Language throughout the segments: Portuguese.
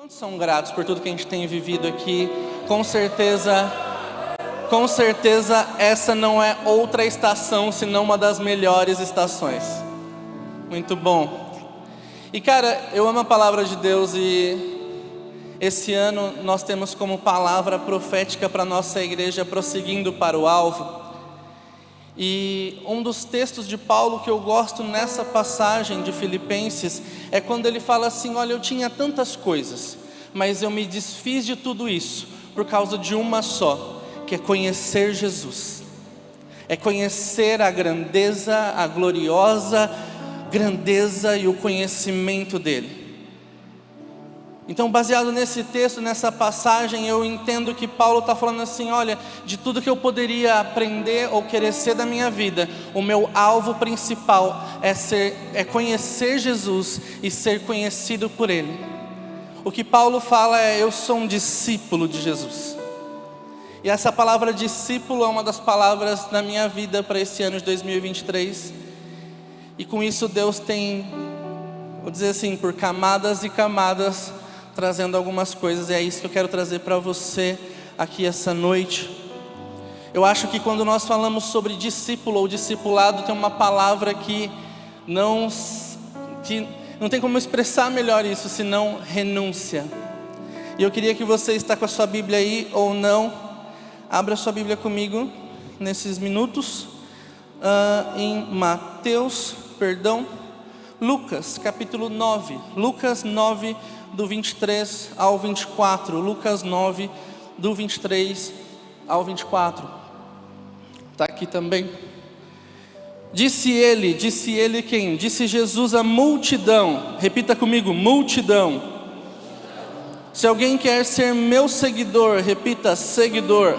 Quantos são gratos por tudo que a gente tem vivido aqui? Com certeza essa não é outra estação, senão uma das melhores estações. Muito bom. E cara, eu amo a palavra de Deus e esse ano nós temos como palavra profética para a nossa igreja prosseguindo para o alvo. E um dos textos de Paulo que eu gosto nessa passagem de Filipenses é quando ele fala assim: olha, eu tinha tantas coisas, mas eu me desfiz de tudo isso por causa de uma só, que é conhecer Jesus. É conhecer a grandeza, a gloriosa grandeza e o conhecimento dele. Então, baseado nesse texto, nessa passagem, eu entendo que Paulo está falando assim: olha, de tudo que eu poderia aprender ou querer ser da minha vida, o meu alvo principal é conhecer Jesus e ser conhecido por Ele. O que Paulo fala é: eu sou um discípulo de Jesus. E essa palavra discípulo é uma das palavras na minha vida para esse ano de 2023. E com isso Deus tem, vou dizer assim, por camadas e camadas, trazendo algumas coisas, e é isso que eu quero trazer para você aqui essa noite. Eu acho que quando nós falamos sobre discípulo ou discipulado, tem uma palavra que não tem como expressar melhor isso, senão renúncia. E eu queria que você está com a sua Bíblia aí ou não, abra a sua Bíblia comigo nesses minutos, em Lucas capítulo 9, Lucas 9 do 23 ao 24, Lucas 9 do 23 ao 24, está aqui também. Disse ele quem? Disse Jesus à multidão, repita comigo, multidão. Se alguém quer ser meu seguidor, repita, seguidor.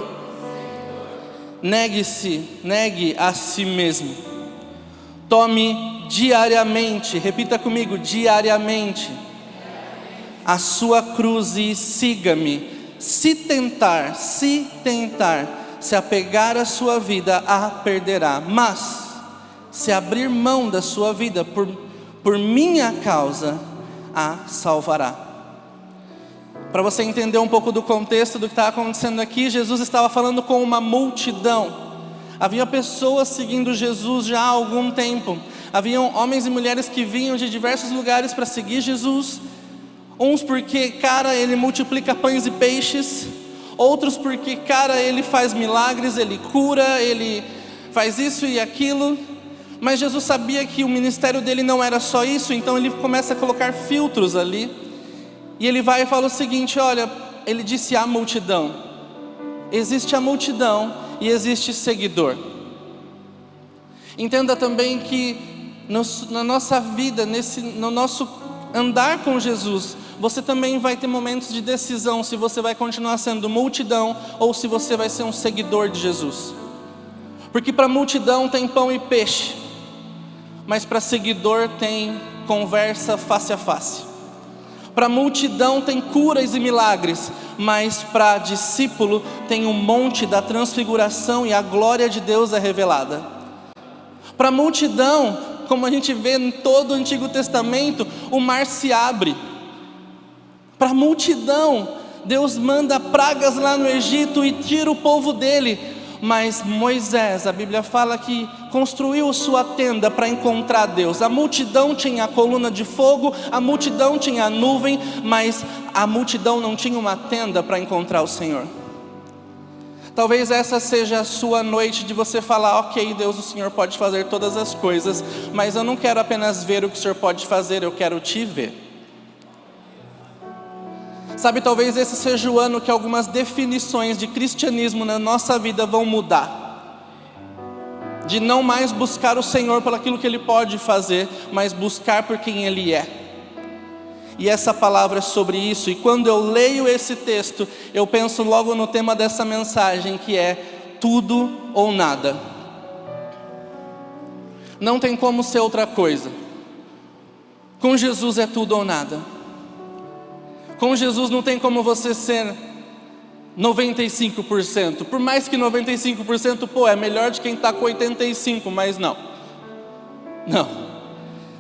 Negue a si mesmo. Tome diariamente, repita comigo, diariamente, a sua cruz e siga-me. Se tentar, se apegar à sua vida, a perderá. Mas, se abrir mão da sua vida por minha causa, a salvará. Para você entender um pouco do contexto do que está acontecendo aqui, Jesus estava falando com uma multidão. Havia pessoas seguindo Jesus já há algum tempo. Haviam homens e mulheres que vinham de diversos lugares para seguir Jesus. Uns porque, cara, ele multiplica pães e peixes. Outros porque, cara, ele faz milagres, ele cura, ele faz isso e aquilo. Mas Jesus sabia que o ministério dele não era só isso, então ele começa a colocar filtros ali. E ele vai e fala o seguinte: olha, ele disse à multidão. Existe a multidão e existe seguidor. Entenda também que na nossa vida, no nosso andar com Jesus, você também vai ter momentos de decisão se você vai continuar sendo multidão ou se você vai ser um seguidor de Jesus. Porque para multidão tem pão e peixe, mas para seguidor tem conversa face a face. Para multidão tem curas e milagres, mas para discípulo tem um monte da transfiguração e a glória de Deus é revelada. Para multidão, como a gente vê em todo o Antigo Testamento, o mar se abre. Para multidão, Deus manda pragas lá no Egito e tira o povo dele. Mas Moisés, a Bíblia fala que construiu sua tenda para encontrar Deus. A multidão tinha a coluna de fogo, a multidão tinha a nuvem, mas a multidão não tinha uma tenda para encontrar o Senhor. Talvez essa seja a sua noite de você falar: ok, Deus, o Senhor pode fazer todas as coisas, mas eu não quero apenas ver o que o Senhor pode fazer, eu quero te ver. Sabe, talvez esse seja o ano que algumas definições de cristianismo na nossa vida vão mudar. De não mais buscar o Senhor por aquilo que Ele pode fazer, mas buscar por quem Ele é. E essa palavra é sobre isso. E quando eu leio esse texto, eu penso logo no tema dessa mensagem, que é tudo ou nada. Não tem como ser outra coisa. Com Jesus é tudo ou nada. Com Jesus não tem como você ser 95%. Por mais que 95%, é melhor de quem está com 85%, mas não.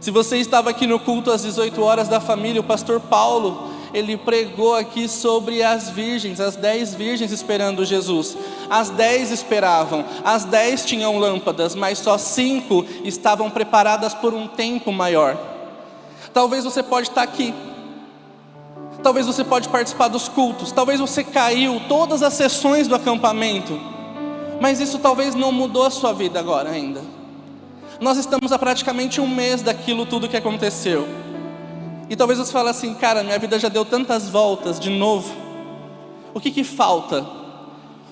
Se você estava aqui no culto às 18 horas da família, o pastor Paulo, ele pregou aqui sobre as virgens, as 10 virgens esperando Jesus. As 10 esperavam, as 10 tinham lâmpadas, mas só 5 estavam preparadas por um tempo maior. Talvez você pode estar aqui, talvez você pode participar dos cultos, talvez você caiu todas as sessões do acampamento, mas isso talvez não mudou a sua vida agora ainda. Nós estamos há praticamente um mês daquilo tudo que aconteceu. E talvez você fale assim, cara, minha vida já deu tantas voltas de novo. O que falta?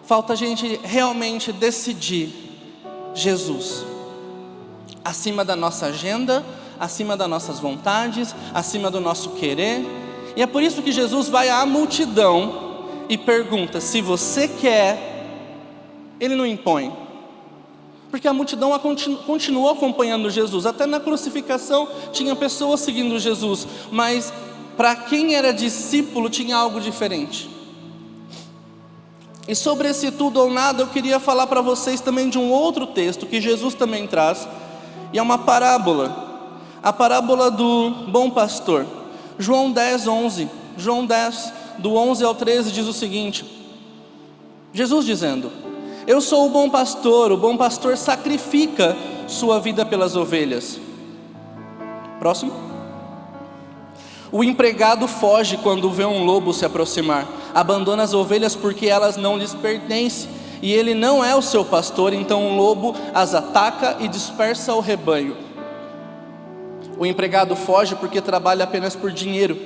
Falta a gente realmente decidir Jesus. Acima da nossa agenda, acima das nossas vontades, acima do nosso querer. E é por isso que Jesus vai à multidão e pergunta, se você quer, ele não impõe. Porque a multidão continuou acompanhando Jesus. Até na crucificação tinha pessoas seguindo Jesus. Mas para quem era discípulo tinha algo diferente. E sobre esse tudo ou nada eu queria falar para vocês também de um outro texto que Jesus também traz. E é uma parábola. A parábola do bom pastor. João 10, 11. João 10, do 11 ao 13 diz o seguinte. Jesus dizendo: eu sou o bom pastor sacrifica sua vida pelas ovelhas. Próximo. O empregado foge quando vê um lobo se aproximar, abandona as ovelhas porque elas não lhes pertencem, e ele não é o seu pastor, então o lobo as ataca e dispersa o rebanho. O empregado foge porque trabalha apenas por dinheiro,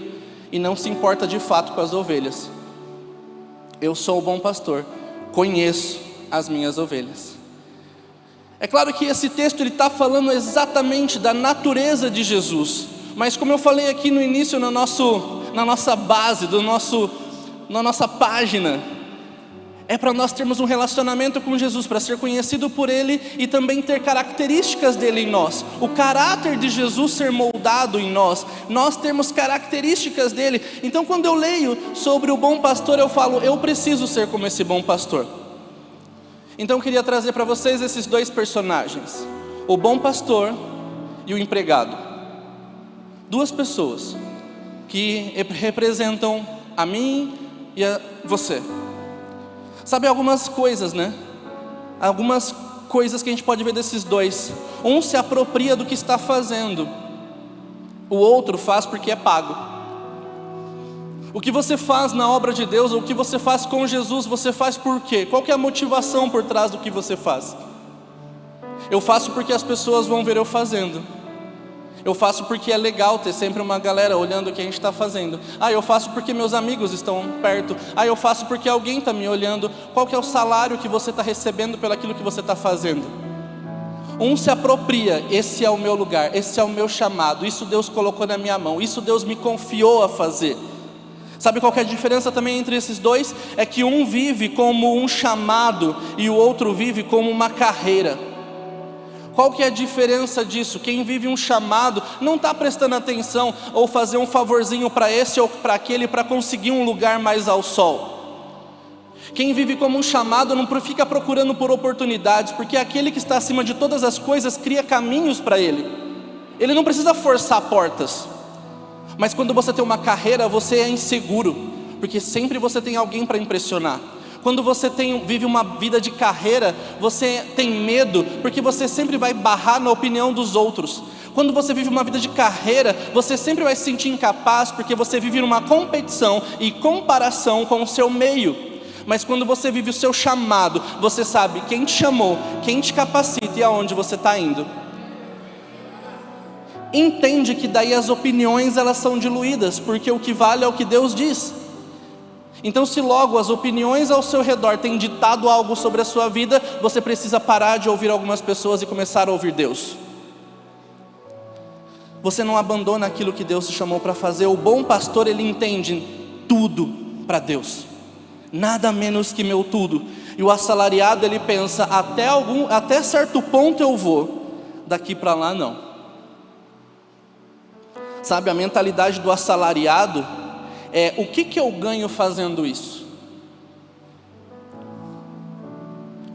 e não se importa de fato com as ovelhas. Eu sou o bom pastor, conheço as minhas ovelhas. É claro que esse texto ele está falando exatamente da natureza de Jesus, mas como eu falei aqui no início, na nossa base, na nossa página, é para nós termos um relacionamento com Jesus, para ser conhecido por Ele e também ter características dele em nós. O caráter de Jesus ser moldado em nós, nós temos características dele. Então quando eu leio sobre o bom pastor, eu falo, eu preciso ser como esse bom pastor. Então eu queria trazer para vocês esses dois personagens, o bom pastor e o empregado. Duas pessoas que representam a mim e a você. Sabe algumas coisas, né? Algumas coisas que a gente pode ver desses dois. Um se apropria do que está fazendo, o outro faz porque é pago. O que você faz na obra de Deus, ou o que você faz com Jesus, você faz por quê? Qual que é a motivação por trás do que você faz? Eu faço porque as pessoas vão ver eu fazendo. Eu faço porque é legal ter sempre uma galera olhando o que a gente está fazendo. Eu faço porque meus amigos estão perto. Eu faço porque alguém está me olhando. Qual que é o salário que você está recebendo pelo aquilo que você está fazendo? Um se apropria, esse é o meu lugar, esse é o meu chamado, isso Deus colocou na minha mão, isso Deus me confiou a fazer. Sabe qual que é a diferença também entre esses dois? É que um vive como um chamado e o outro vive como uma carreira. Qual que é a diferença disso? Quem vive um chamado não está prestando atenção ou fazer um favorzinho para esse ou para aquele para conseguir um lugar mais ao sol. Quem vive como um chamado não fica procurando por oportunidades, porque aquele que está acima de todas as coisas cria caminhos para ele. Ele não precisa forçar portas. Mas quando você tem uma carreira, você é inseguro, porque sempre você tem alguém para impressionar. Quando você vive uma vida de carreira, você tem medo, porque você sempre vai barrar na opinião dos outros. Quando você vive uma vida de carreira, você sempre vai se sentir incapaz, porque você vive numa competição e comparação com o seu meio. Mas quando você vive o seu chamado, você sabe quem te chamou, quem te capacita e aonde você está indo. Entende que daí as opiniões elas são diluídas, porque o que vale é o que Deus diz. Então se logo as opiniões ao seu redor têm ditado algo sobre a sua vida, você precisa parar de ouvir algumas pessoas e começar a ouvir Deus. Você não abandona aquilo que Deus te chamou para fazer. O bom pastor, ele entende tudo para Deus, nada menos que meu tudo. E o assalariado, ele pensa, até certo ponto eu vou, daqui para lá não. Sabe, a mentalidade do assalariado é, o que eu ganho fazendo isso?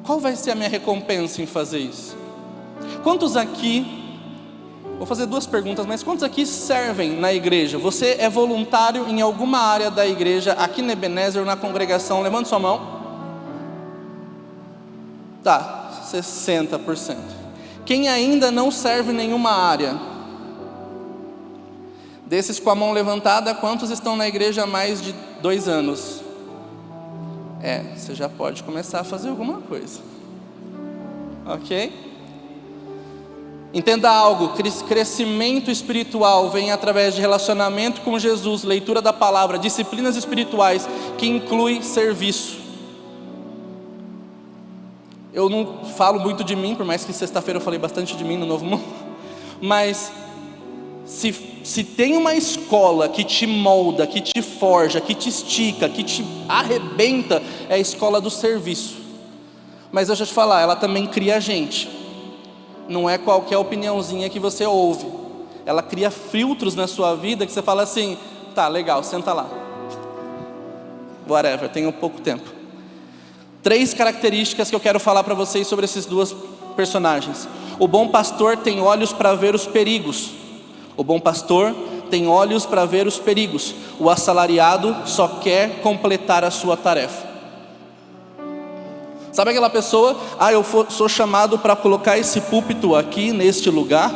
Qual vai ser a minha recompensa em fazer isso? Quantos aqui Vou fazer 2 perguntas, mas quantos aqui servem na igreja? Você é voluntário em alguma área da igreja, aqui na Ebenezer ou na congregação? Levante sua mão. Tá, 60%. Quem ainda não serve em nenhuma área? Desses com a mão levantada, quantos estão na igreja há mais de 2 anos? Você já pode começar a fazer alguma coisa. Ok? Entenda algo, crescimento espiritual vem através de relacionamento com Jesus, leitura da palavra, disciplinas espirituais, que inclui serviço. Eu não falo muito de mim, por mais que sexta-feira eu falei bastante de mim no Novo Mundo, mas se tem uma escola que te molda, que te forja, que te estica, que te arrebenta, é a escola do serviço. Mas deixa eu te falar, ela também cria gente. Não é qualquer opiniãozinha que você ouve. Ela cria filtros na sua vida que você fala assim, tá, legal, senta lá. Whatever, tenho pouco tempo. 3 características que eu quero falar para vocês sobre esses 2 personagens. O bom pastor tem olhos para ver os perigos. O bom pastor tem olhos para ver os perigos. O assalariado só quer completar a sua tarefa. Sabe aquela pessoa, sou chamado para colocar esse púlpito aqui, neste lugar,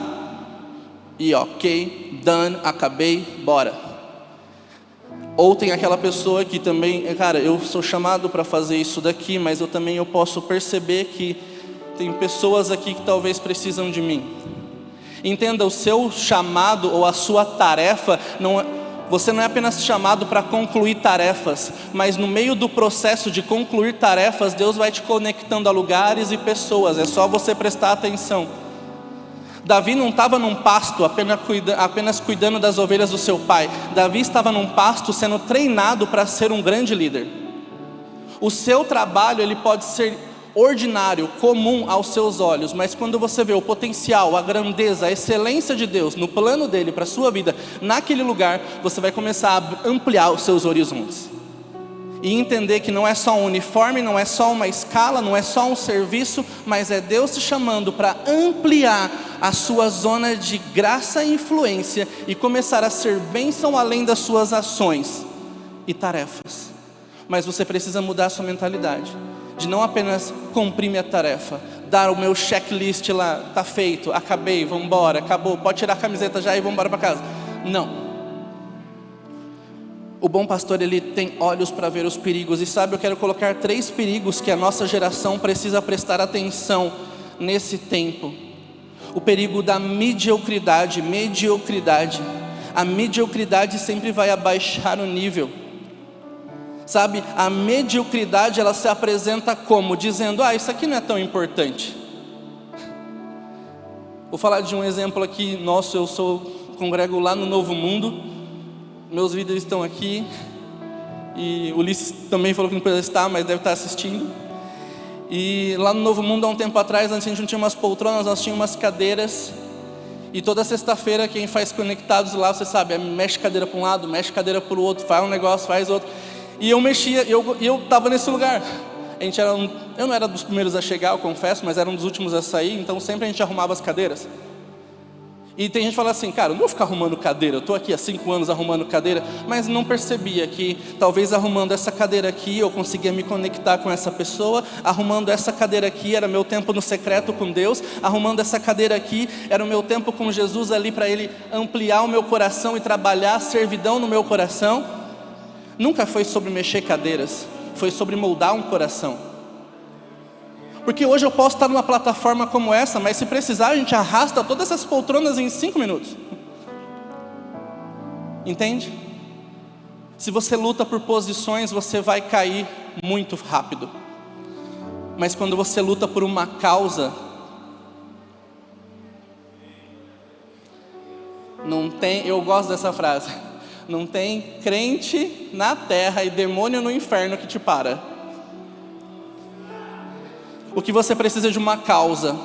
e ok, done, acabei, bora. Ou tem aquela pessoa que também, cara, eu sou chamado para fazer isso daqui, mas eu posso perceber que tem pessoas aqui que talvez precisam de mim. Entenda, o seu chamado ou a sua tarefa você não é apenas chamado para concluir tarefas, mas no meio do processo de concluir tarefas, Deus vai te conectando a lugares e pessoas, é só você prestar atenção. Davi não estava num pasto apenas cuidando das ovelhas do seu pai. Davi estava num pasto sendo treinado para ser um grande líder. O seu trabalho ele pode ser ordinário, comum aos seus olhos, mas quando você vê o potencial, a grandeza, a excelência de Deus no plano dele para a sua vida, naquele lugar, você vai começar a ampliar os seus horizontes e entender que não é só um uniforme, não é só uma escala, não é só um serviço, mas é Deus te chamando para ampliar a sua zona de graça e influência e começar a ser bênção além das suas ações e tarefas. Mas você precisa mudar a sua mentalidade de não apenas cumprir minha tarefa, dar o meu checklist lá, tá feito, acabei, vamos embora, acabou, pode tirar a camiseta já e vamos embora para casa. Não. O bom pastor, ele tem olhos para ver os perigos. E sabe, eu quero colocar 3 perigos que a nossa geração precisa prestar atenção nesse tempo. O perigo da mediocridade. A mediocridade sempre vai abaixar o nível. Sabe, a mediocridade ela se apresenta como? Dizendo, isso aqui não é tão importante. Vou falar de um exemplo aqui nosso, congrego lá no Novo Mundo. Meus líderes estão aqui. E o Ulisses também falou que não precisa estar, mas deve estar assistindo. E lá no Novo Mundo, há um tempo atrás, antes a gente não tinha umas poltronas, nós tínhamos umas cadeiras. E toda sexta-feira quem faz conectados lá, você sabe, mexe cadeira para um lado, mexe cadeira para o outro, faz um negócio, faz outro. E eu mexia, eu estava nesse lugar. Eu não era dos primeiros a chegar, eu confesso, mas era um dos últimos a sair, então sempre a gente arrumava as cadeiras. E tem gente que fala assim, cara, eu não vou ficar arrumando cadeira, eu estou aqui há 5 anos arrumando cadeira, mas não percebia que talvez arrumando essa cadeira aqui eu conseguia me conectar com essa pessoa, arrumando essa cadeira aqui era meu tempo no secreto com Deus, arrumando essa cadeira aqui era o meu tempo com Jesus ali para Ele ampliar o meu coração e trabalhar a servidão no meu coração. Nunca foi sobre mexer cadeiras, foi sobre moldar um coração. Porque hoje eu posso estar numa plataforma como essa, mas se precisar a gente arrasta todas essas poltronas em 5 minutos. Entende? Se você luta por posições, você vai cair muito rápido. Mas quando você luta por uma causa, eu gosto dessa frase. Não tem crente na terra e demônio no inferno que te para. O que você precisa de uma causa.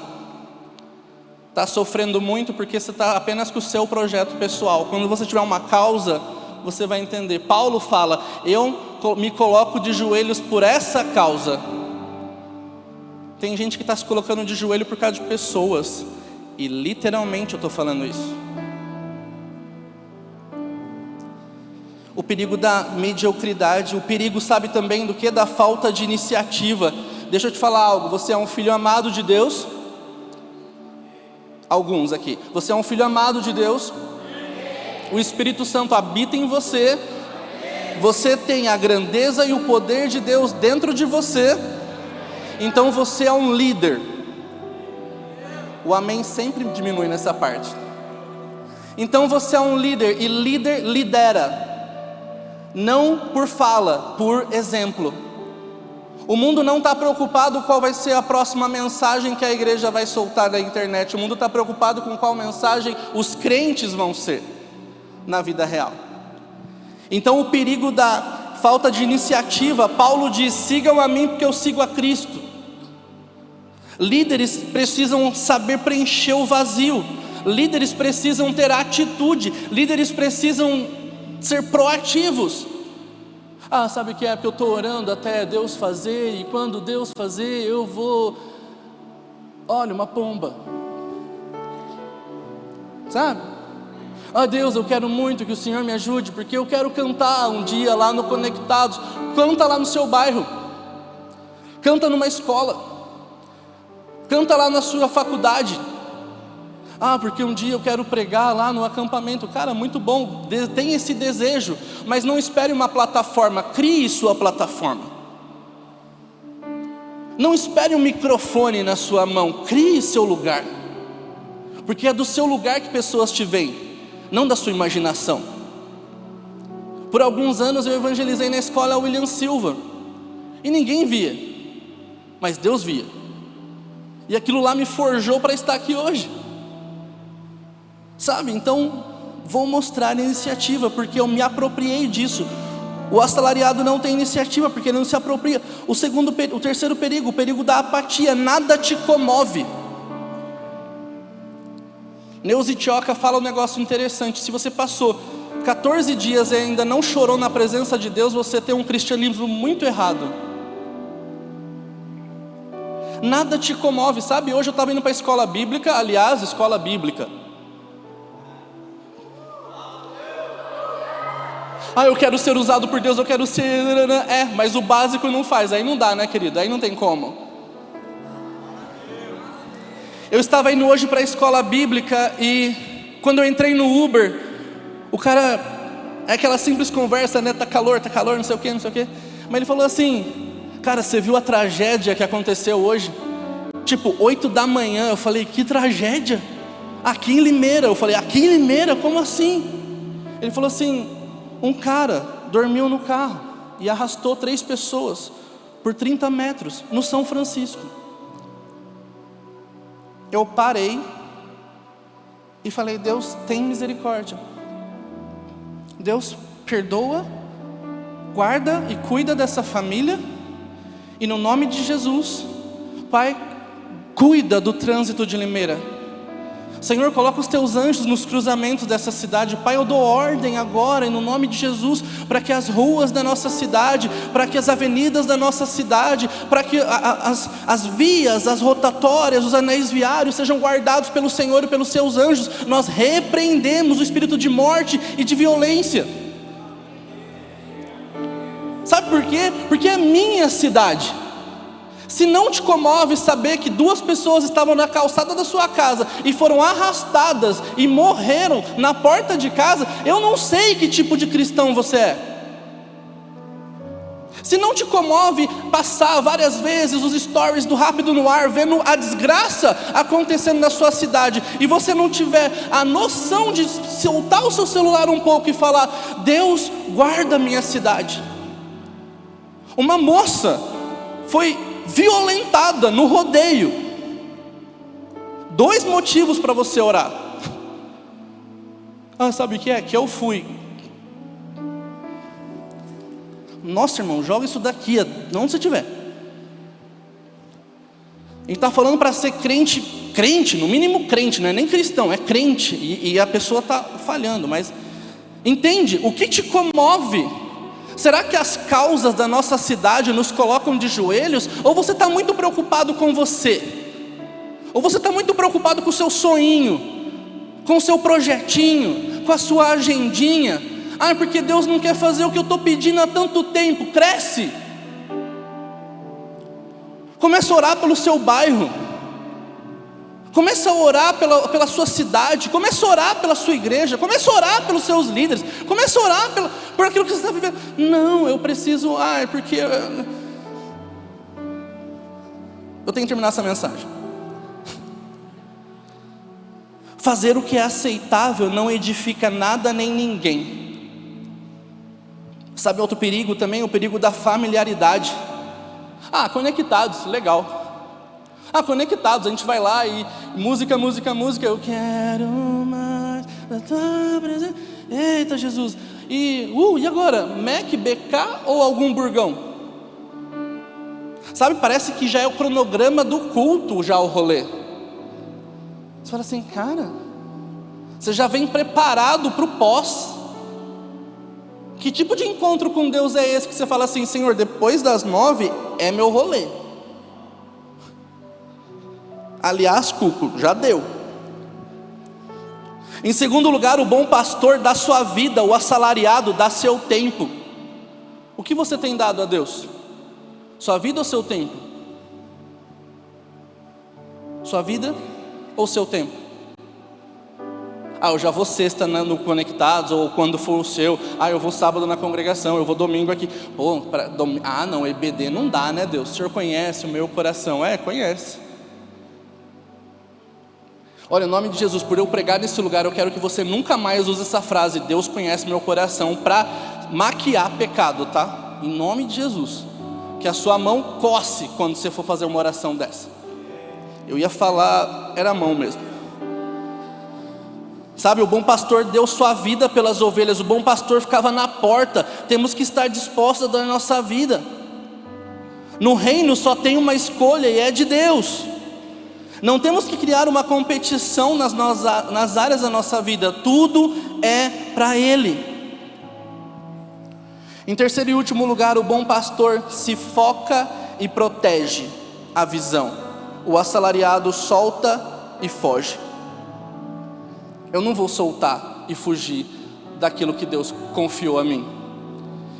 Está sofrendo muito porque você está apenas com o seu projeto pessoal. Quando você tiver uma causa, você vai entender. Paulo fala, eu me coloco de joelhos por essa causa. Tem gente que está se colocando de joelho por causa de pessoas. E literalmente eu estou falando isso. O perigo da mediocridade, o perigo, sabe também do que? Da falta de iniciativa. Deixa eu te falar algo, você é um filho amado de Deus? Alguns aqui. Você é um filho amado de Deus? O Espírito Santo habita em você. Você tem a grandeza e o poder de Deus dentro de você. Então você é um líder. O amém sempre diminui nessa parte. Então você é um líder, e líder lidera. Não por fala, por exemplo. O mundo não está preocupado qual vai ser a próxima mensagem que a igreja vai soltar na internet. O mundo está preocupado com qual mensagem os crentes vão ser na vida real. Então o perigo da falta de iniciativa, Paulo diz: sigam a mim porque eu sigo a Cristo. Líderes precisam saber preencher o vazio. Líderes precisam ter atitude. Líderes precisam ser proativos. Sabe o que é? Porque eu estou orando até Deus fazer, e quando Deus fazer eu vou... Olha, uma pomba. Sabe? Deus, eu quero muito que o Senhor me ajude, porque eu quero cantar um dia lá no Conectados. Canta lá no seu bairro. Canta numa escola. Canta lá na sua faculdade. Porque um dia eu quero pregar lá no acampamento. Cara, muito bom, tem esse desejo, mas não espere uma plataforma, crie sua plataforma. Não espere um microfone na sua mão, crie seu lugar. Porque é do seu lugar que pessoas te veem, não da sua imaginação. Por alguns anos eu evangelizei na escola William Silva, e ninguém via, mas Deus via. E aquilo lá me forjou para estar aqui hoje. Sabe, então vou mostrar iniciativa, porque eu me apropriei disso. O assalariado não tem iniciativa, porque ele não se apropria. O terceiro perigo, o perigo da apatia. Nada te comove. Neuza Tioca fala um negócio interessante: se você passou 14 dias e ainda não chorou na presença de Deus, você tem um cristianismo muito errado. Nada te comove, sabe? Hoje eu estava indo para a escola bíblica, aliás, escola bíblica. Eu quero ser usado por Deus, eu quero ser... mas o básico não faz, aí não dá, né, querido? Aí não tem como. Eu estava indo hoje para a escola bíblica, e quando eu entrei no Uber, o cara, é aquela simples conversa, né? Tá calor, não sei o que. Mas ele falou assim: cara, você viu a tragédia que aconteceu hoje? Tipo, 8 da manhã. Eu falei: que tragédia? Aqui em Limeira. Eu falei: aqui em Limeira? Como assim? Ele falou assim: um cara dormiu no carro e arrastou 3 pessoas por 30 metros no São Francisco. Eu parei e falei: Deus, tem misericórdia. Deus, perdoa, guarda e cuida dessa família. E no nome de Jesus, Pai, cuida do trânsito de Limeira. Senhor, coloca os teus anjos nos cruzamentos dessa cidade. Pai, eu dou ordem agora, em nome de Jesus, para que as ruas da nossa cidade, para que as avenidas da nossa cidade, para que as vias, as rotatórias, os anéis viários sejam guardados pelo Senhor e pelos seus anjos. Nós repreendemos o espírito de morte e de violência. Sabe por quê? Porque é minha cidade. Se não te comove saber que 2 pessoas estavam na calçada da sua casa e foram arrastadas e morreram na porta de casa, eu não sei que tipo de cristão você é. Se não te comove passar várias vezes os stories do Rápido no Ar, vendo a desgraça acontecendo na sua cidade, e você não tiver a noção de soltar o seu celular um pouco e falar: Deus, guarda a minha cidade. Uma moça foi violentada no rodeio. 2 motivos para você orar. Sabe o que é? Que eu fui. Nossa, irmão, joga isso daqui, onde você estiver. A gente está falando para ser crente, no mínimo crente, não é nem cristão, é crente, e a pessoa está falhando. Mas entende, o que te comove? Será que as causas da nossa cidade nos colocam de joelhos? Ou você está muito preocupado com você? Ou você está muito preocupado com o seu sonhinho, com o seu projetinho, com a sua agendinha. Porque Deus não quer fazer o que eu estou pedindo há tanto tempo. Cresce. Começa a orar pelo seu bairro. Começa a orar pela sua cidade. Começa a orar pela sua igreja. Começa a orar pelos seus líderes. Começa a orar por aquilo que você está vivendo. Não, eu preciso, porque eu tenho que terminar essa mensagem. Fazer o que é aceitável não edifica nada nem ninguém. Sabe outro perigo também? O perigo da familiaridade. Conectados, legal. Conectados, a gente vai lá e música, eu quero mais da tua presença. Eita Jesus. E agora? Mac, BK ou algum burgão? Sabe, parece que já é o cronograma do culto, já o rolê. Você fala assim, cara, você já vem preparado para o pós. Que tipo de encontro com Deus é esse que você fala assim, Senhor, depois das 9 é meu rolê? Aliás, Cuco, já deu. Em segundo lugar, o bom pastor dá sua vida, o assalariado dá seu tempo. O que você tem dado a Deus? Sua vida ou seu tempo? Sua vida ou seu tempo? Eu já vou sexta no Conectados, ou quando for o seu. Eu vou sábado na congregação, eu vou domingo aqui. Não, EBD não dá, né Deus? O Senhor conhece o meu coração. Conhece. Olha, em nome de Jesus, por eu pregar nesse lugar, eu quero que você nunca mais use essa frase, Deus conhece meu coração, para maquiar pecado, tá? Em nome de Jesus. Que a sua mão coce quando você for fazer uma oração dessa. Eu ia falar, era a mão mesmo. Sabe, o bom pastor deu sua vida pelas ovelhas, o bom pastor ficava na porta. Temos que estar dispostos a dar nossa vida. No reino só tem uma escolha e é de Deus. Não temos que criar uma competição nas áreas da nossa vida. Tudo é para Ele. Em terceiro e último lugar, o bom pastor se foca e protege a visão. O assalariado solta e foge. Eu não vou soltar e fugir daquilo que Deus confiou a mim.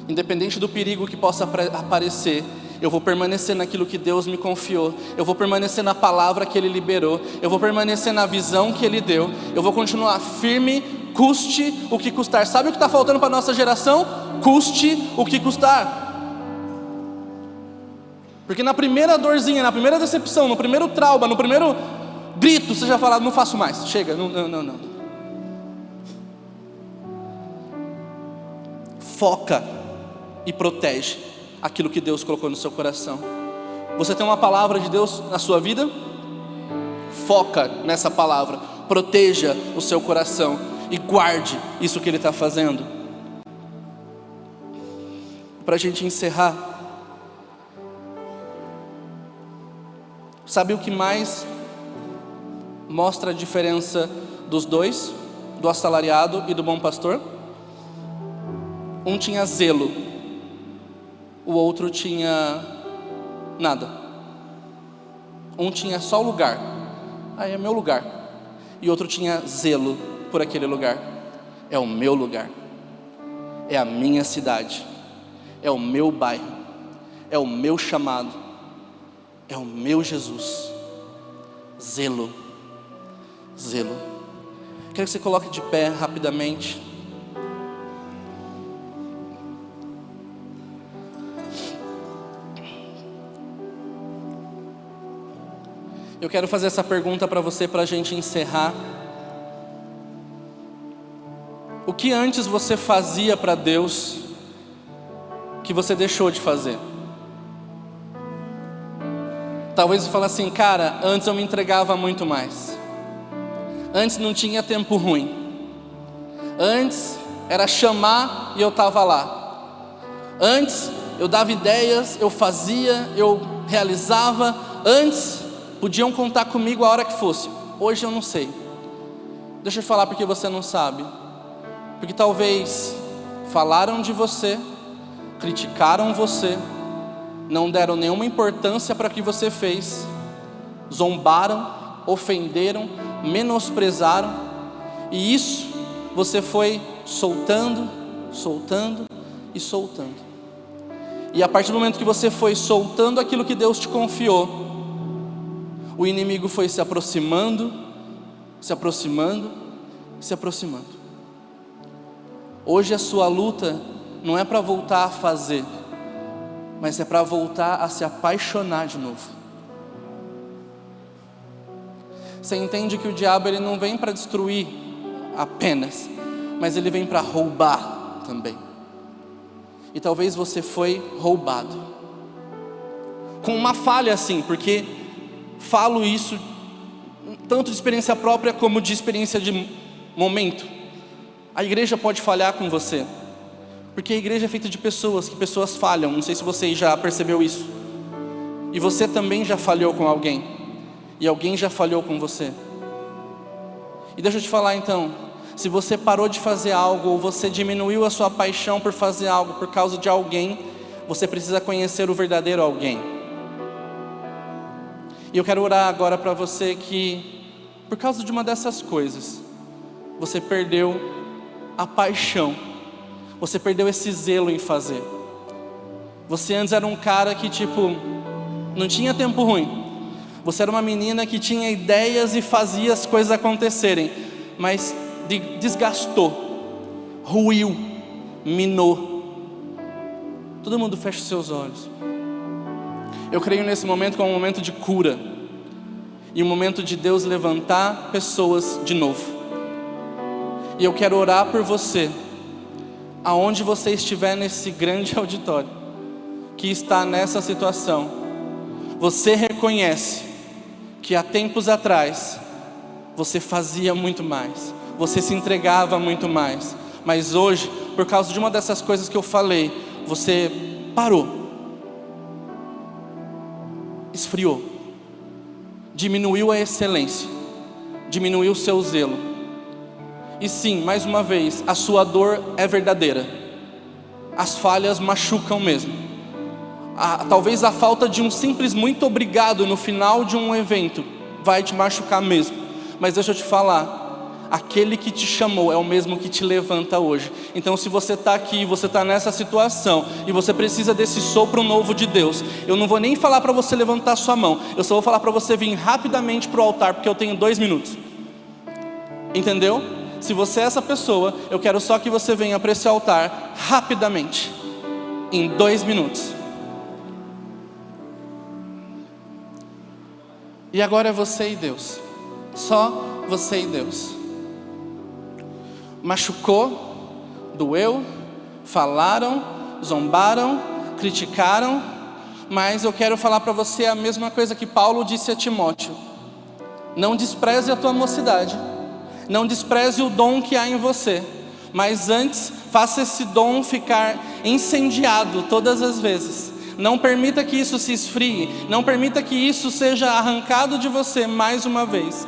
Independente do perigo que possa aparecer, eu vou permanecer naquilo que Deus me confiou. Eu vou permanecer na palavra que Ele liberou. Eu vou permanecer na visão que Ele deu. Eu vou continuar firme, custe o que custar. Sabe o que está faltando para a nossa geração? Custe o que custar. Porque na primeira dorzinha, na primeira decepção, no primeiro trauma, no primeiro grito, você já fala, não faço mais, chega, não. Foca e protege aquilo que Deus colocou no seu coração. Você tem uma palavra de Deus na sua vida? Foca nessa palavra, proteja o seu coração e guarde isso que Ele está fazendo. Para a gente encerrar, sabe o que mais mostra a diferença dos dois, do assalariado e do bom pastor? Um tinha zelo, o outro tinha nada. Um tinha só o lugar, é meu lugar. E outro tinha zelo por aquele lugar. É o meu lugar, é a minha cidade, é o meu bairro, é o meu chamado, é o meu Jesus. Zelo. Quero que você coloque de pé rapidamente. Eu quero fazer essa pergunta para você, para a gente encerrar. O que antes você fazia para Deus, que você deixou de fazer? Talvez você fale assim, cara, antes eu me entregava muito mais. Antes não tinha tempo ruim. Antes era chamar e eu estava lá. Antes eu dava ideias, eu fazia, eu realizava. Antes podiam contar comigo a hora que fosse. Hoje eu não sei. Deixa eu te falar porque você não sabe. Porque talvez falaram de você, criticaram você, não deram nenhuma importância para o que você fez, zombaram, ofenderam, menosprezaram, e isso você foi soltando, soltando e soltando. E a partir do momento que você foi soltando aquilo que Deus te confiou, o inimigo foi se aproximando, se aproximando, se aproximando. Hoje a sua luta não é para voltar a fazer, mas é para voltar a se apaixonar de novo. Você entende que o diabo ele não vem para destruir apenas, mas ele vem para roubar também. E talvez você foi roubado com uma falha assim, porque falo isso tanto de experiência própria como de experiência de momento. A igreja pode falhar com você, porque a igreja é feita de pessoas, que pessoas falham. Não sei se você já percebeu isso. E você também já falhou com alguém, e alguém já falhou com você. E deixa eu te falar então, se você parou de fazer algo, ou você diminuiu a sua paixão por fazer algo por causa de alguém, você precisa conhecer o verdadeiro alguém. E eu quero orar agora para você que, por causa de uma dessas coisas, você perdeu a paixão, você perdeu esse zelo em fazer. Você antes era um cara que não tinha tempo ruim. Você era uma menina que tinha ideias e fazia as coisas acontecerem, mas desgastou, ruiu, minou. Todo mundo fecha seus olhos. Eu creio nesse momento como um momento de cura, e um momento de Deus levantar pessoas de novo. E eu quero orar por você, aonde você estiver nesse grande auditório, que está nessa situação. Você reconhece que há tempos atrás você fazia muito mais, você se entregava muito mais, mas hoje, por causa de uma dessas coisas que eu falei, você parou, esfriou, diminuiu a excelência, diminuiu o seu zelo. E sim, mais uma vez, a sua dor é verdadeira, as falhas machucam mesmo. Talvez a falta de um simples muito obrigado no final de um evento vai te machucar mesmo, mas deixa eu te falar, aquele que te chamou é o mesmo que te levanta hoje. Então se você está aqui, você está nessa situação e você precisa desse sopro novo de Deus, eu não vou nem falar para você levantar sua mão, eu só vou falar para você vir rapidamente para o altar, porque eu tenho 2 minutos. Entendeu? Se você é essa pessoa, eu quero só que você venha para esse altar rapidamente, em 2 minutos. E agora é você e Deus, só você e Deus. Machucou, doeu, falaram, zombaram, criticaram, mas eu quero falar para você a mesma coisa que Paulo disse a Timóteo: não despreze a tua mocidade, não despreze o dom que há em você, mas antes faça esse dom ficar incendiado todas as vezes. Não permita que isso se esfrie, não permita que isso seja arrancado de você mais uma vez.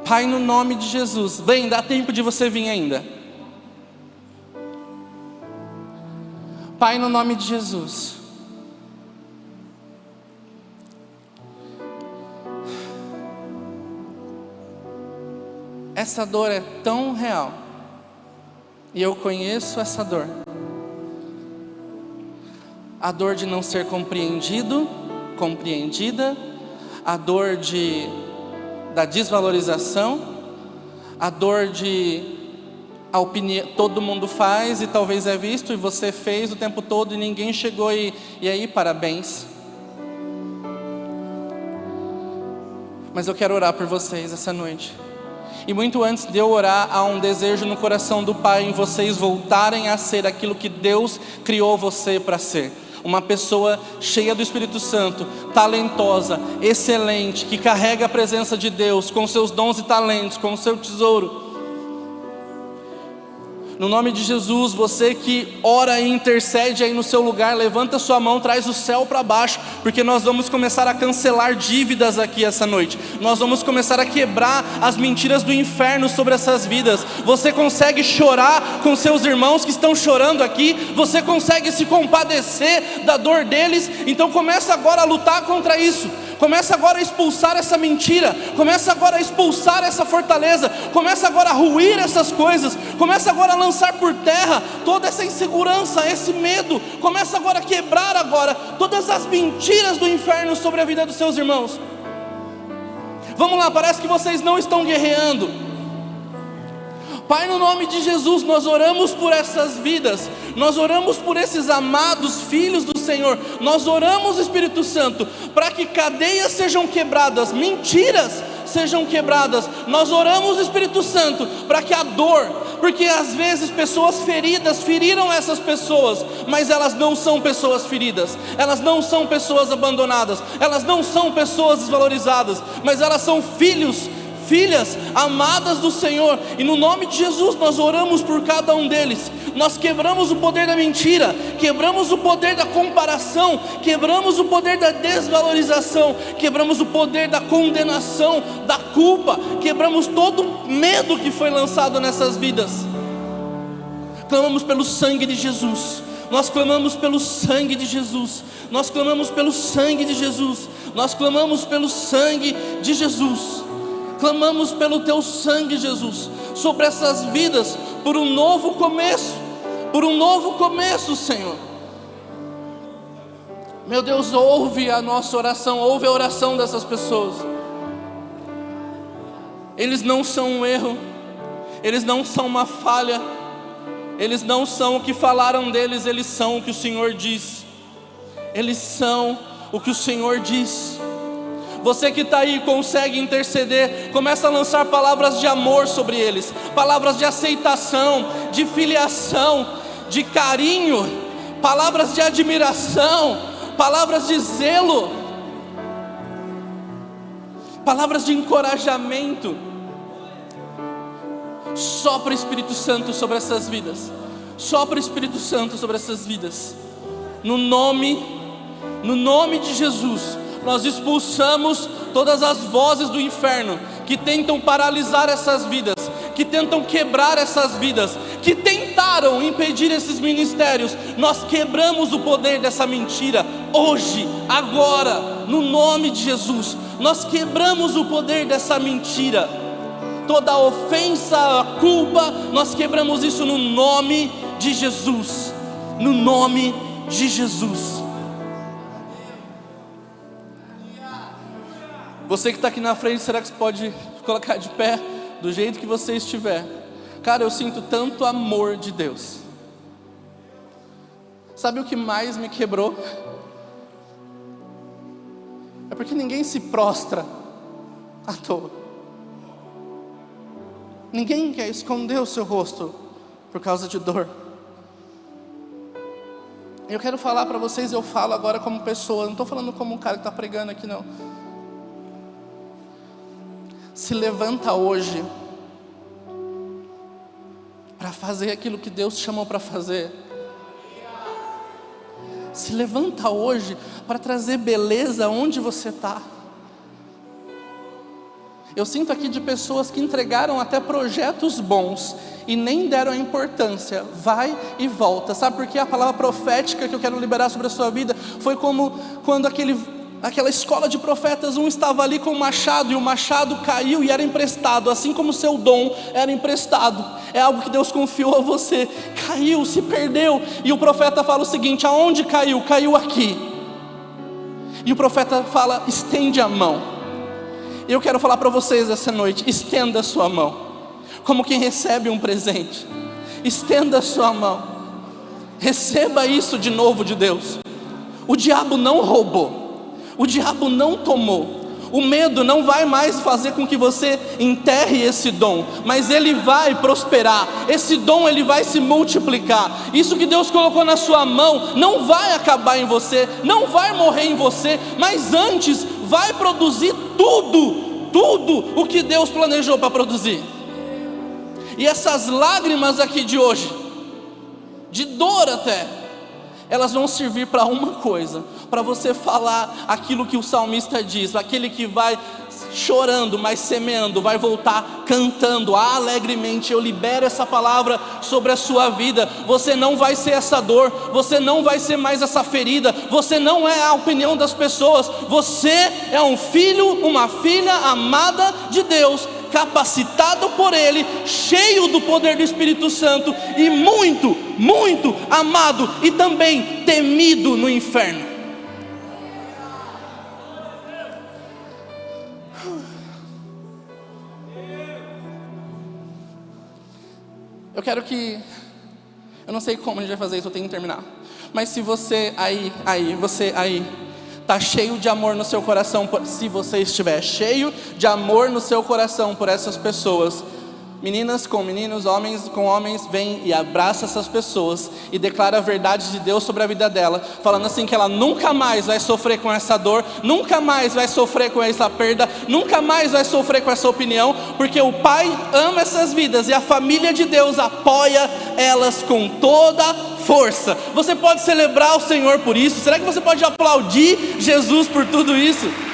Pai, no nome de Jesus, vem, dá tempo de você vir ainda. Pai, no nome de Jesus, essa dor é tão real, e eu conheço essa dor. A dor de não ser compreendido, compreendida, a dor da desvalorização, a dor de a opinião, todo mundo faz e talvez é visto, e você fez o tempo todo e ninguém chegou e aí, parabéns. Mas eu quero orar por vocês essa noite. E muito antes de eu orar, há um desejo no coração do Pai em vocês voltarem a ser aquilo que Deus criou você para ser. Uma pessoa cheia do Espírito Santo, talentosa, excelente, que carrega a presença de Deus com seus dons e talentos, com o seu tesouro. No nome de Jesus, você que ora e intercede aí no seu lugar, levanta sua mão, traz o céu para baixo, porque nós vamos começar a cancelar dívidas aqui essa noite. Nós vamos começar a quebrar as mentiras do inferno sobre essas vidas. Você consegue chorar com seus irmãos que estão chorando aqui? Você consegue se compadecer da dor deles? Então começa agora a lutar contra isso. Começa agora a expulsar essa mentira, começa agora a expulsar essa fortaleza, começa agora a ruir essas coisas, começa agora a lançar por terra toda essa insegurança, esse medo, começa agora a quebrar agora todas as mentiras do inferno sobre a vida dos seus irmãos. Vamos lá, parece que vocês não estão guerreando. Pai, no nome de Jesus, nós oramos por essas vidas, nós oramos por esses amados filhos do Senhor, nós oramos, Espírito Santo, para que cadeias sejam quebradas, mentiras sejam quebradas. Nós oramos, Espírito Santo, para que a dor, porque às vezes pessoas feridas feriram essas pessoas, mas elas não são pessoas feridas, elas não são pessoas abandonadas, elas não são pessoas desvalorizadas, mas elas são filhos, filhas amadas do Senhor, e no nome de Jesus nós oramos por cada um deles. Nós quebramos o poder da mentira, quebramos o poder da comparação, quebramos o poder da desvalorização, quebramos o poder da condenação, da culpa, quebramos todo o medo que foi lançado nessas vidas. Clamamos pelo sangue de Jesus, nós clamamos pelo sangue de Jesus, nós clamamos pelo sangue de Jesus, nós clamamos pelo sangue de Jesus. Clamamos pelo teu sangue, Jesus, sobre essas vidas, por um novo começo, Senhor. Meu Deus, ouve a nossa oração, ouve a oração dessas pessoas. Eles não são um erro, eles não são uma falha, eles não são o que falaram deles, eles são o que o Senhor diz. Eles são o que o Senhor diz. Você que está aí, consegue interceder, começa a lançar palavras de amor sobre eles, palavras de aceitação, de filiação, de carinho, palavras de admiração, palavras de zelo, palavras de encorajamento. Sopra o Espírito Santo sobre essas vidas, sopra o Espírito Santo sobre essas vidas, no nome de Jesus. Nós expulsamos todas as vozes do inferno que tentam paralisar essas vidas, que tentam quebrar essas vidas, que tentaram impedir esses ministérios. Nós quebramos o poder dessa mentira hoje, agora, no nome de Jesus. Nós quebramos o poder dessa mentira, toda a ofensa, a culpa, nós quebramos isso no nome de Jesus, no nome de Jesus. Você que está aqui na frente, será que você pode colocar de pé, do jeito que você estiver? Cara, eu sinto tanto amor de Deus. Sabe o que mais me quebrou? É porque ninguém se prostra à toa. Ninguém quer esconder o seu rosto por causa de dor. Eu quero falar para vocês, eu falo agora como pessoa, não estou falando como um cara que está pregando aqui não. Se levanta hoje para fazer aquilo que Deus te chamou para fazer. Se levanta hoje para trazer beleza onde você está. Eu sinto aqui de pessoas que entregaram até projetos bons e nem deram a importância, vai e volta. Sabe por quê? A palavra profética que eu quero liberar sobre a sua vida foi como quando aquela escola de profetas, um estava ali com o machado, e o machado caiu e era emprestado, assim como o seu dom era emprestado. É algo que Deus confiou a você, caiu, se perdeu, e o profeta fala o seguinte: aonde caiu? Caiu aqui. E o profeta fala: estende a mão. Eu quero falar para vocês essa noite: estenda a sua mão, como quem recebe um presente. Estenda a sua mão, receba isso de novo de Deus. O diabo não roubou, o diabo não tomou. O medo não vai mais fazer com que você enterre esse dom, mas ele vai prosperar. Esse dom ele vai se multiplicar. Isso que Deus colocou na sua mão não vai acabar em você, não vai morrer em você, mas antes vai produzir tudo o que Deus planejou para produzir. E essas lágrimas aqui de hoje, de dor até, elas vão servir para uma coisa: para você falar aquilo que o salmista diz, aquele que vai chorando, mas semeando, vai voltar cantando alegremente. Eu libero essa palavra sobre a sua vida. Você não vai ser essa dor, você não vai ser mais essa ferida, você não é a opinião das pessoas, você é um filho, uma filha amada de Deus, capacitado por Ele, cheio do poder do Espírito Santo e muito, muito amado e também temido no inferno. Eu quero que, eu não sei como a gente vai fazer isso, eu tenho que terminar, mas se você você aí está cheio de amor no seu coração, se você estiver cheio de amor no seu coração por essas pessoas, meninas com meninos, homens com homens, vem e abraça essas pessoas e declara a verdade de Deus sobre a vida dela, falando assim que ela nunca mais vai sofrer com essa dor, nunca mais vai sofrer com essa perda, nunca mais vai sofrer com essa opinião, porque o Pai ama essas vidas e a família de Deus apoia elas com toda força. Você pode celebrar o Senhor por isso? Será que você pode aplaudir Jesus por tudo isso?